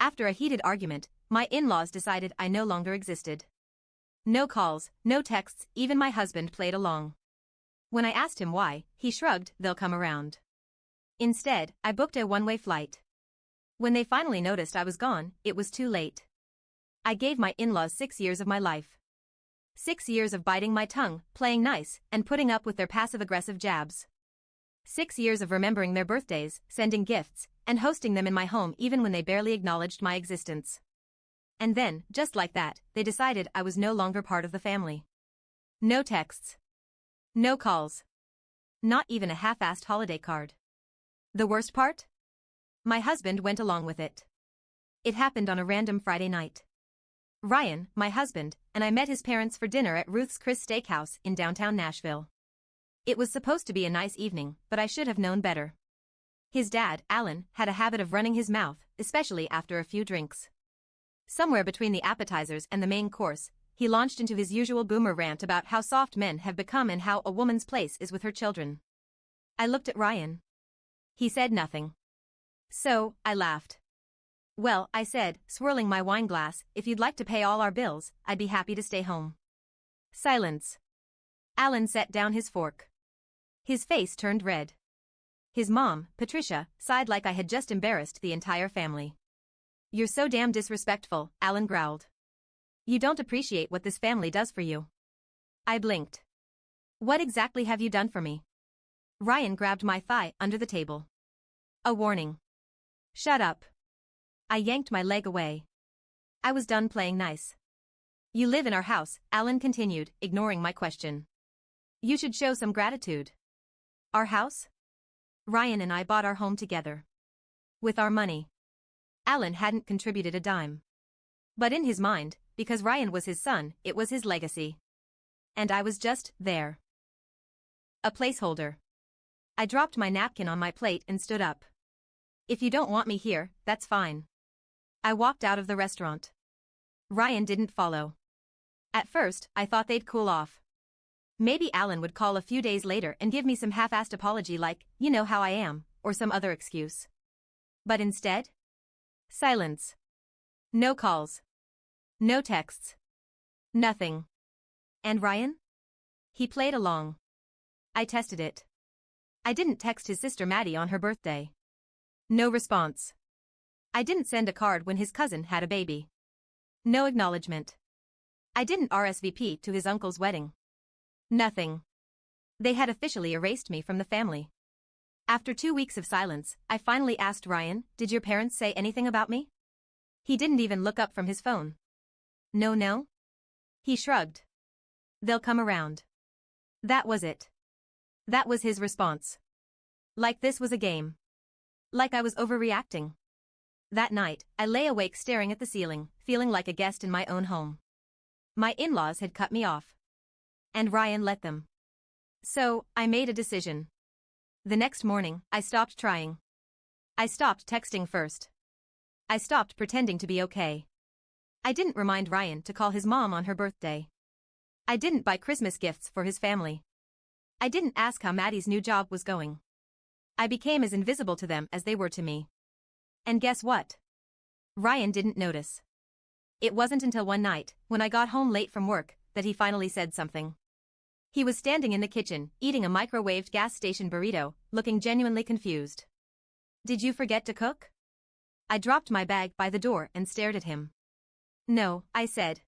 After a heated argument, my in-laws decided I no longer existed. No calls, no texts, even my husband played along. When I asked him why, he shrugged, "They'll come around." Instead, I booked a one-way flight. When they finally noticed I was gone, it was too late. I gave my in-laws 6 years of my life. 6 years of biting my tongue, playing nice, and putting up with their passive-aggressive jabs. 6 years of remembering their birthdays, sending gifts, and hosting them in my home even when they barely acknowledged my existence. And then, just like that, they decided I was no longer part of the family. No texts. No calls. Not even a half-assed holiday card. The worst part? My husband went along with it. It happened on a random Friday night. Ryan, my husband, and I met his parents for dinner at Ruth's Chris Steakhouse in downtown Nashville. It was supposed to be a nice evening, but I should have known better. His dad, Alan, had a habit of running his mouth, especially after a few drinks. Somewhere between the appetizers and the main course, he launched into his usual boomer rant about how soft men have become and how a woman's place is with her children. I looked at Ryan. He said nothing. So, I laughed. "Well," I said, swirling my wine glass, "if you'd like to pay all our bills, I'd be happy to stay home." Silence. Alan set down his fork. His face turned red. His mom, Patricia, sighed like I had just embarrassed the entire family. "You're so damn disrespectful," Alan growled. "You don't appreciate what this family does for you." I blinked. "What exactly have you done for me?" Ryan grabbed my thigh under the table. "A warning." "Shut up." I yanked my leg away. I was done playing nice. "You live in our house," Alan continued, ignoring my question. "You should show some gratitude." "Our house?" "Ryan and I bought our home together. With our money." Alan hadn't contributed a dime. But in his mind, because Ryan was his son, it was his legacy. And I was just there. A placeholder. I dropped my napkin on my plate and stood up. "If you don't want me here, that's fine." I walked out of the restaurant. Ryan didn't follow. At first, I thought they'd cool off. Maybe Alan would call a few days later and give me some half-assed apology like, "You know how I am," or some other excuse. But instead? Silence. No calls. No texts. Nothing. And Ryan? He played along. I tested it. I didn't text his sister Maddie on her birthday. No response. I didn't send a card when his cousin had a baby. No acknowledgement. I didn't RSVP to his uncle's wedding. Nothing. They had officially erased me from the family. After 2 weeks of silence, I finally asked Ryan, "Did your parents say anything about me?" He didn't even look up from his phone. No. He shrugged. "They'll come around." That was it. That was his response. Like this was a game. Like I was overreacting. That night, I lay awake staring at the ceiling, feeling like a guest in my own home. My in-laws had cut me off. And Ryan let them. So, I made a decision. The next morning, I stopped trying. I stopped texting first. I stopped pretending to be okay. I didn't remind Ryan to call his mom on her birthday. I didn't buy Christmas gifts for his family. I didn't ask how Maddie's new job was going. I became as invisible to them as they were to me. And guess what? Ryan didn't notice. It wasn't until one night, when I got home late from work, that he finally said something. He was standing in the kitchen, eating a microwaved gas station burrito, looking genuinely confused. "Did you forget to cook?" I dropped my bag by the door and stared at him. "No," I said.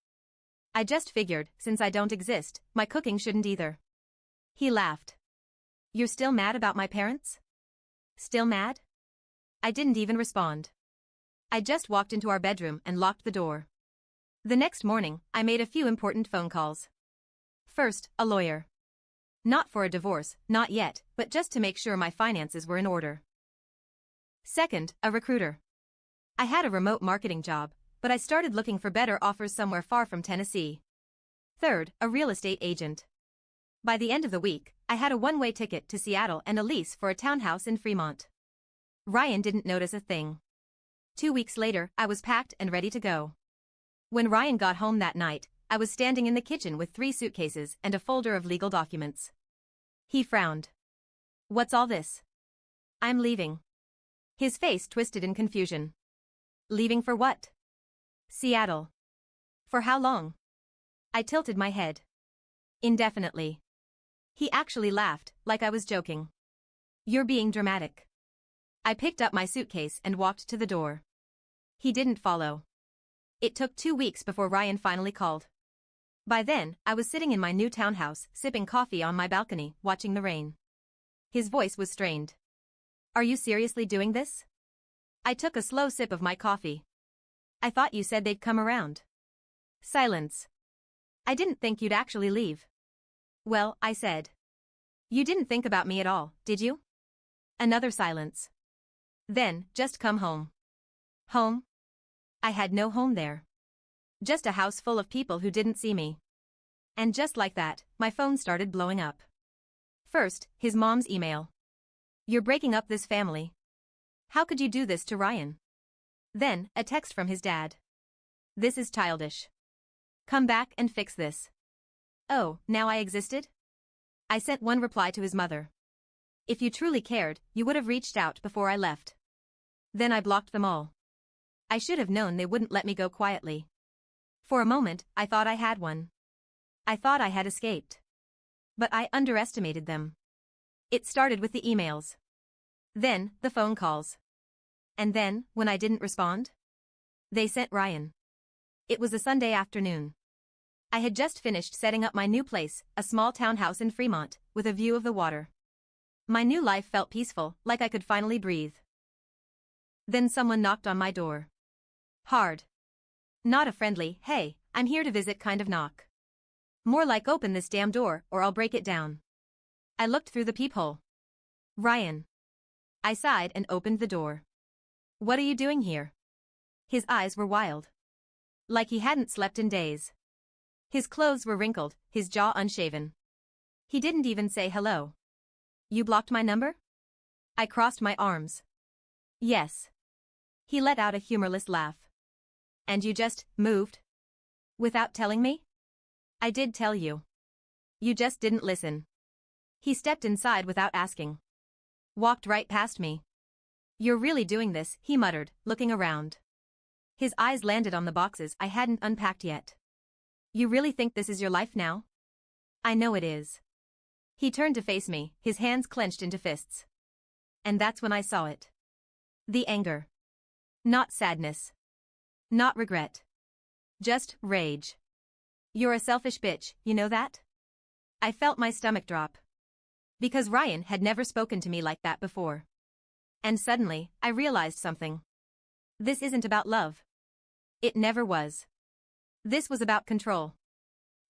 "I just figured, since I don't exist, my cooking shouldn't either." He laughed. "You're still mad about my parents?" "Still mad?" I didn't even respond. I just walked into our bedroom and locked the door. The next morning, I made a few important phone calls. First, a lawyer. Not for a divorce, not yet, but just to make sure my finances were in order. Second, a recruiter. I had a remote marketing job, but I started looking for better offers somewhere far from Tennessee. Third, a real estate agent. By the end of the week, I had a one-way ticket to Seattle and a lease for a townhouse in Fremont. Ryan didn't notice a thing. 2 weeks later, I was packed and ready to go. When Ryan got home that night, I was standing in the kitchen with 3 suitcases and a folder of legal documents. He frowned. "What's all this?" "I'm leaving." His face twisted in confusion. Leaving for what? Seattle. For how long? I tilted my head. Indefinitely. He actually laughed, like I was joking. You're being dramatic. I picked up my suitcase and walked to the door. He didn't follow. It took 2 weeks before Ryan finally called. By then, I was sitting in my new townhouse, sipping coffee on my balcony, watching the rain. His voice was strained. Are you seriously doing this? I took a slow sip of my coffee. I thought you said they'd come around. Silence. I didn't think you'd actually leave. Well, I said. You didn't think about me at all, did you? Another silence. Then, just come home. Home? I had no home there. Just a house full of people who didn't see me. And just like that, my phone started blowing up. First, his mom's email. You're breaking up this family. How could you do this to Ryan? Then, a text from his dad. This is childish. Come back and fix this. Oh, now I existed? I sent one reply to his mother. If you truly cared, you would have reached out before I left. Then I blocked them all. I should have known they wouldn't let me go quietly. For a moment, I thought I had one. I thought I had escaped. But I underestimated them. It started with the emails. Then, the phone calls. And then, when I didn't respond, they sent Ryan. It was a Sunday afternoon. I had just finished setting up my new place, a small townhouse in Fremont, with a view of the water. My new life felt peaceful, like I could finally breathe. Then someone knocked on my door. Hard. Not a friendly, hey, I'm here to visit kind of knock. More like open this damn door, or I'll break it down. I looked through the peephole. Ryan. I sighed and opened the door. What are you doing here? His eyes were wild. Like he hadn't slept in days. His clothes were wrinkled, his jaw unshaven. He didn't even say hello. You blocked my number? I crossed my arms. Yes. He let out a humorless laugh. And you just moved? Without telling me? I did tell you. You just didn't listen. He stepped inside without asking. Walked right past me. You're really doing this, he muttered, looking around. His eyes landed on the boxes I hadn't unpacked yet. You really think this is your life now? I know it is. He turned to face me, his hands clenched into fists. And that's when I saw it. The anger. Not sadness. Not regret. Just rage. You're a selfish bitch, you know that? I felt my stomach drop. Because Ryan had never spoken to me like that before. And suddenly, I realized something. This isn't about love. It never was. This was about control.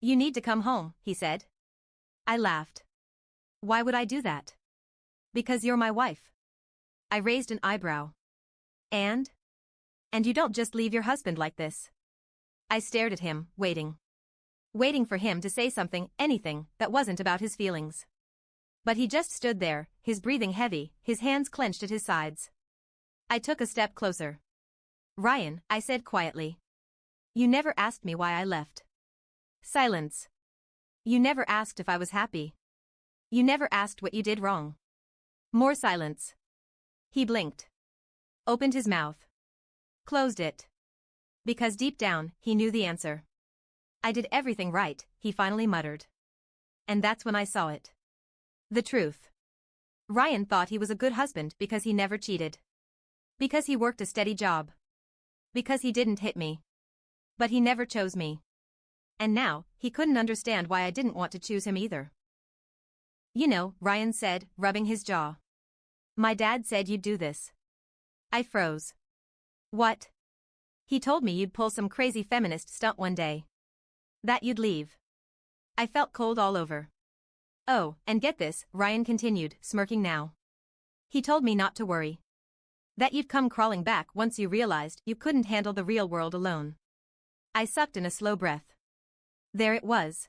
You need to come home, he said. I laughed. Why would I do that? Because you're my wife. I raised an eyebrow. And? And you don't just leave your husband like this. I stared at him, waiting. Waiting for him to say something, anything, that wasn't about his feelings. But he just stood there, his breathing heavy, his hands clenched at his sides. I took a step closer. Ryan, I said quietly. You never asked me why I left. Silence. You never asked if I was happy. You never asked what you did wrong. More silence. He blinked. Opened his mouth. Closed it. Because deep down, he knew the answer. I did everything right, he finally muttered. And that's when I saw it. The truth. Ryan thought he was a good husband because he never cheated. Because he worked a steady job. Because he didn't hit me. But he never chose me. And now, he couldn't understand why I didn't want to choose him either. You know, Ryan said, rubbing his jaw. My dad said you'd do this. I froze. What? He told me you'd pull some crazy feminist stunt one day. That you'd leave. I felt cold all over. Oh, and get this, Ryan continued, smirking now. He told me not to worry. That you'd come crawling back once you realized you couldn't handle the real world alone. I sucked in a slow breath. There it was.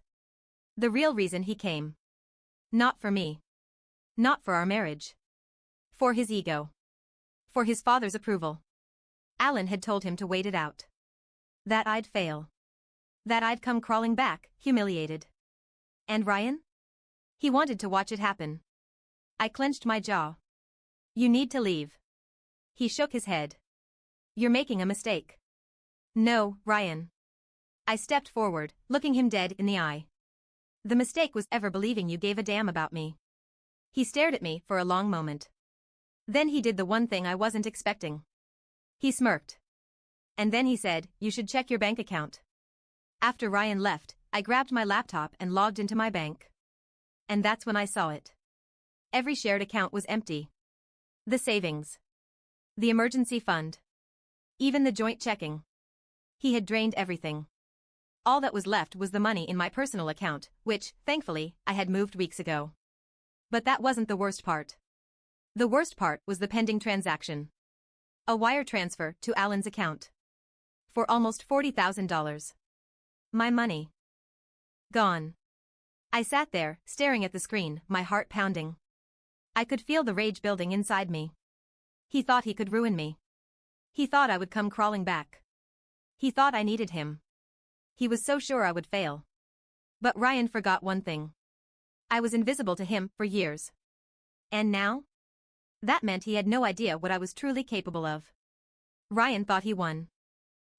The real reason he came. Not for me. Not for our marriage. For his ego. For his father's approval. Alan had told him to wait it out. That I'd fail. That I'd come crawling back, humiliated. And Ryan? He wanted to watch it happen. I clenched my jaw. You need to leave. He shook his head. You're making a mistake. No, Ryan. I stepped forward, looking him dead in the eye. The mistake was ever believing you gave a damn about me. He stared at me for a long moment. Then he did the one thing I wasn't expecting. He smirked. And then he said, you should check your bank account. After Ryan left, I grabbed my laptop and logged into my bank. And that's when I saw it. Every shared account was empty. The savings. The emergency fund. Even the joint checking. He had drained everything. All that was left was the money in my personal account, which, thankfully, I had moved weeks ago. But that wasn't the worst part. The worst part was the pending transaction. A wire transfer to Alan's account. For almost $40,000. My money. Gone. I sat there, staring at the screen, my heart pounding. I could feel the rage building inside me. He thought he could ruin me. He thought I would come crawling back. He thought I needed him. He was so sure I would fail. But Ryan forgot one thing. I was invisible to him for years. And now? That meant he had no idea what I was truly capable of. Ryan thought he won.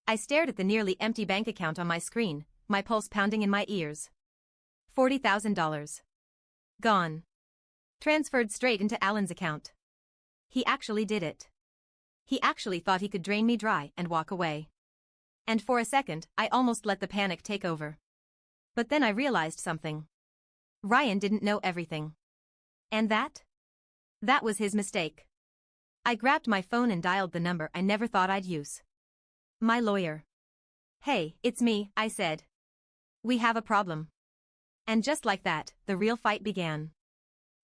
I stared at the nearly empty bank account on my screen, my pulse pounding in my ears. $40,000. Gone. Transferred straight into Alan's account. He actually did it. He actually thought he could drain me dry and walk away. And for a second, I almost let the panic take over. But then I realized something. Ryan didn't know everything. And that? That was his mistake. I grabbed my phone and dialed the number I never thought I'd use. My lawyer. Hey, it's me, I said. We have a problem. And just like that, the real fight began.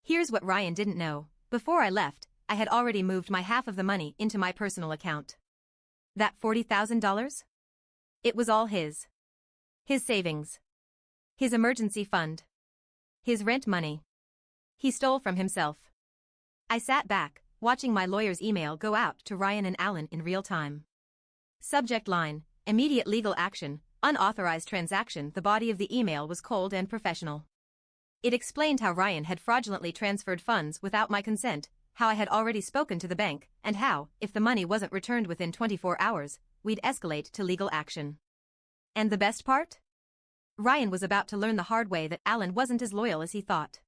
Here's what Ryan didn't know. Before I left, I had already moved my half of the money into my personal account. That $40,000? It was all his. His savings. His emergency fund. His rent money. He stole from himself. I sat back, watching my lawyer's email go out to Ryan and Alan in real time. Subject line, immediate legal action, unauthorized transaction. The body of the email was cold and professional. It explained how Ryan had fraudulently transferred funds without my consent, how I had already spoken to the bank, and how, if the money wasn't returned within 24 hours, we'd escalate to legal action. And the best part? Ryan was about to learn the hard way that Alan wasn't as loyal as he thought.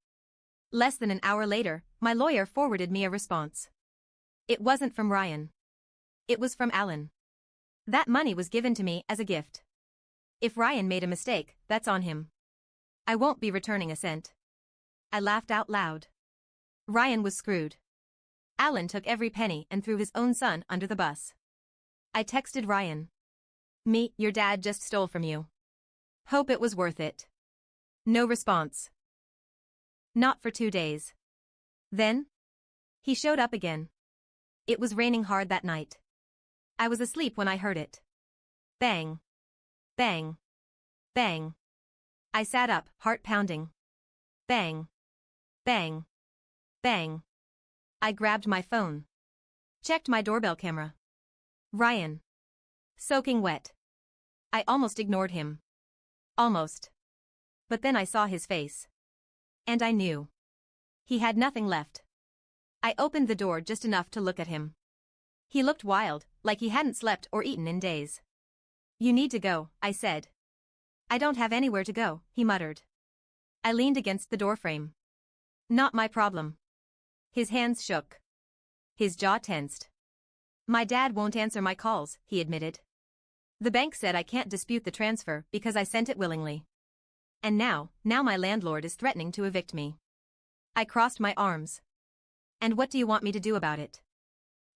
Less than an hour later, my lawyer forwarded me a response. It wasn't from Ryan. It was from Alan. That money was given to me as a gift. If Ryan made a mistake, that's on him. I won't be returning a cent. I laughed out loud. Ryan was screwed. Alan took every penny and threw his own son under the bus. I texted Ryan. Me, your dad just stole from you. Hope it was worth it. No response. Not for 2 days. Then? He showed up again. It was raining hard that night. I was asleep when I heard it. Bang. Bang. Bang. I sat up, heart pounding. Bang. Bang. Bang. I grabbed my phone. Checked my doorbell camera. Ryan. Soaking wet. I almost ignored him. Almost. But then I saw his face. And I knew. He had nothing left. I opened the door just enough to look at him. He looked wild, like he hadn't slept or eaten in days. You need to go, I said. I don't have anywhere to go, he muttered. I leaned against the doorframe. Not my problem. His hands shook. His jaw tensed. My dad won't answer my calls, he admitted. The bank said I can't dispute the transfer because I sent it willingly. And now my landlord is threatening to evict me. I crossed my arms. And what do you want me to do about it?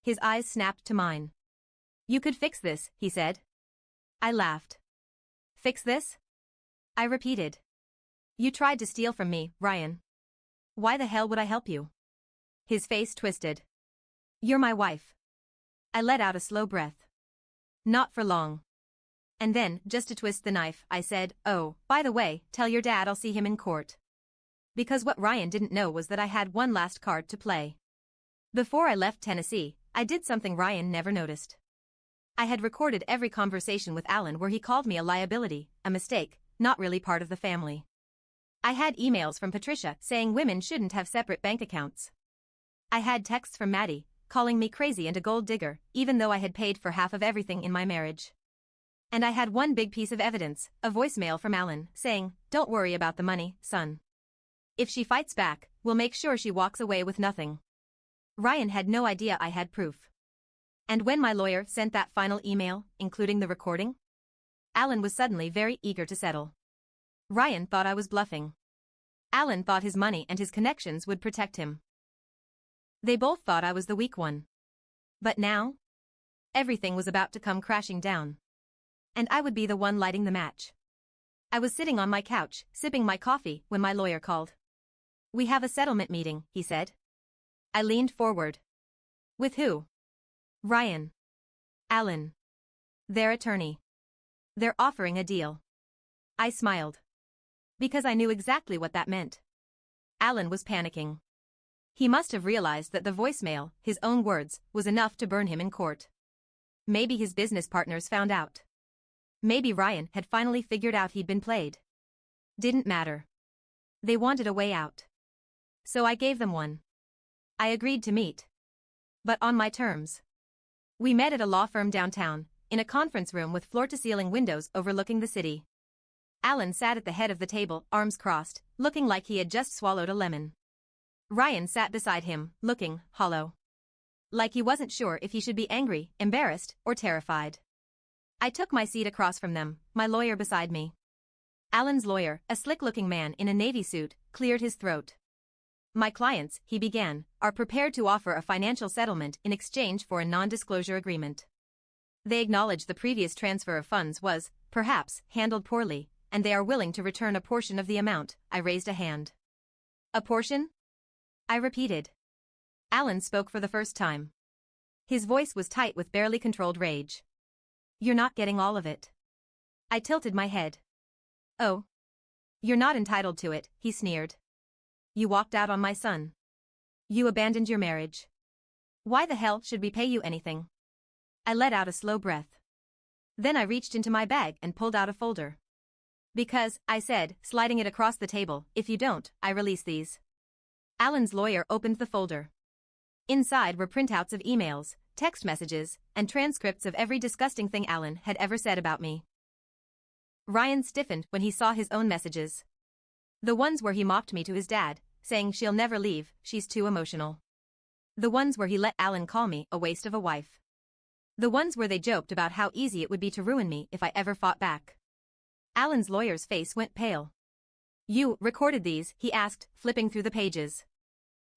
His eyes snapped to mine. You could fix this, he said. I laughed. Fix this? I repeated. You tried to steal from me, Ryan. Why the hell would I help you? His face twisted. You're my wife. I let out a slow breath. Not for long. And then, just to twist the knife, I said, oh, by the way, tell your dad I'll see him in court. Because what Ryan didn't know was that I had one last card to play. Before I left Tennessee, I did something Ryan never noticed. I had recorded every conversation with Alan where he called me a liability, a mistake, not really part of the family. I had emails from Patricia saying women shouldn't have separate bank accounts. I had texts from Maddie, calling me crazy and a gold digger, even though I had paid for half of everything in my marriage. And I had one big piece of evidence, a voicemail from Alan, saying, "Don't worry about the money, son. If she fights back, we'll make sure she walks away with nothing." Ryan had no idea I had proof. And when my lawyer sent that final email, including the recording, Alan was suddenly very eager to settle. Ryan thought I was bluffing. Alan thought his money and his connections would protect him. They both thought I was the weak one. But now? Everything was about to come crashing down. And I would be the one lighting the match. I was sitting on my couch, sipping my coffee, when my lawyer called. "We have a settlement meeting," he said. I leaned forward. "With who?" "Ryan. Alan. Their attorney. They're offering a deal." I smiled. Because I knew exactly what that meant. Alan was panicking. He must have realized that the voicemail, his own words, was enough to burn him in court. Maybe his business partners found out. Maybe Ryan had finally figured out he'd been played. Didn't matter. They wanted a way out. So I gave them one. I agreed to meet. But on my terms. We met at a law firm downtown, in a conference room with floor-to-ceiling windows overlooking the city. Alan sat at the head of the table, arms crossed, looking like he had just swallowed a lemon. Ryan sat beside him, looking hollow. Like he wasn't sure if he should be angry, embarrassed, or terrified. I took my seat across from them, my lawyer beside me. Alan's lawyer, a slick-looking man in a navy suit, cleared his throat. "My clients," he began, "are prepared to offer a financial settlement in exchange for a non-disclosure agreement. They acknowledge the previous transfer of funds was, perhaps, handled poorly, and they are willing to return a portion of the amount." I raised a hand. "A portion?" I repeated. Alan spoke for the first time. His voice was tight with barely controlled rage. "You're not getting all of it." I tilted my head. "Oh. You're not entitled to it," he sneered. "You walked out on my son. You abandoned your marriage. Why the hell should we pay you anything?" I let out a slow breath. Then I reached into my bag and pulled out a folder. "Because," I said, sliding it across the table, "if you don't, I release these." Alan's lawyer opened the folder. Inside were printouts of emails, text messages, and transcripts of every disgusting thing Alan had ever said about me. Ryan stiffened when he saw his own messages. The ones where he mocked me to his dad, saying she'll never leave, she's too emotional. The ones where he let Alan call me a waste of a wife. The ones where they joked about how easy it would be to ruin me if I ever fought back. Alan's lawyer's face went pale. "You recorded these?" he asked, flipping through the pages.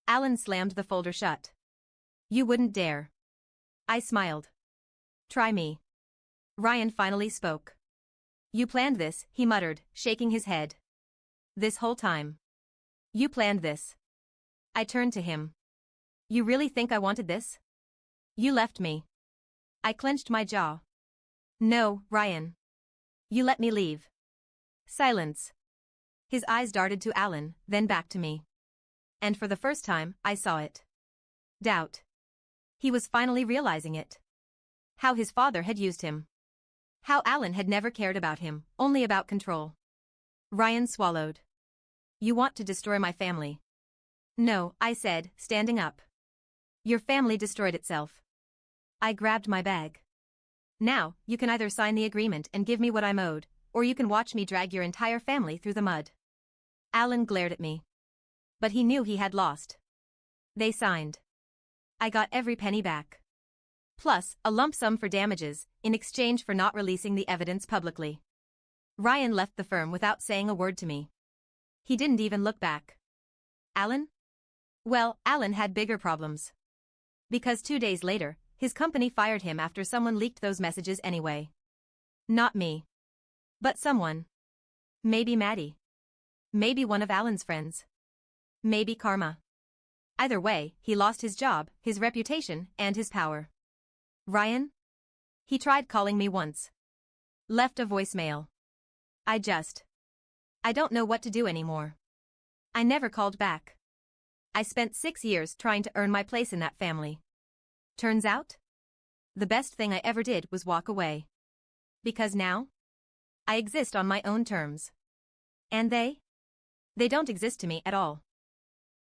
Alan slammed the folder shut. "You wouldn't dare." I smiled. "Try me." Ryan finally spoke. "You planned this," he muttered, shaking his head. "This whole time. You planned this." I turned to him. "You really think I wanted this? You left me." I clenched my jaw. "No, Ryan. You let me leave." Silence. His eyes darted to Alan, then back to me. And for the first time, I saw it. Doubt. He was finally realizing it. How his father had used him. How Alan had never cared about him, only about control. Ryan swallowed. "You want to destroy my family." "No," I said, standing up. "Your family destroyed itself." I grabbed my bag. "Now, you can either sign the agreement and give me what I'm owed, or you can watch me drag your entire family through the mud." Alan glared at me. But he knew he had lost. They signed. I got every penny back. Plus, a lump sum for damages, in exchange for not releasing the evidence publicly. Ryan left the firm without saying a word to me. He didn't even look back. Alan? Well, Alan had bigger problems. Because 2 days later, his company fired him after someone leaked those messages anyway. Not me. But someone. Maybe Maddie. Maybe one of Alan's friends. Maybe karma. Either way, he lost his job, his reputation, and his power. Ryan? He tried calling me once. Left a voicemail. I don't know what to do anymore. I never called back. I spent 6 years trying to earn my place in that family. Turns out, the best thing I ever did was walk away. Because now, I exist on my own terms. And they don't exist to me at all.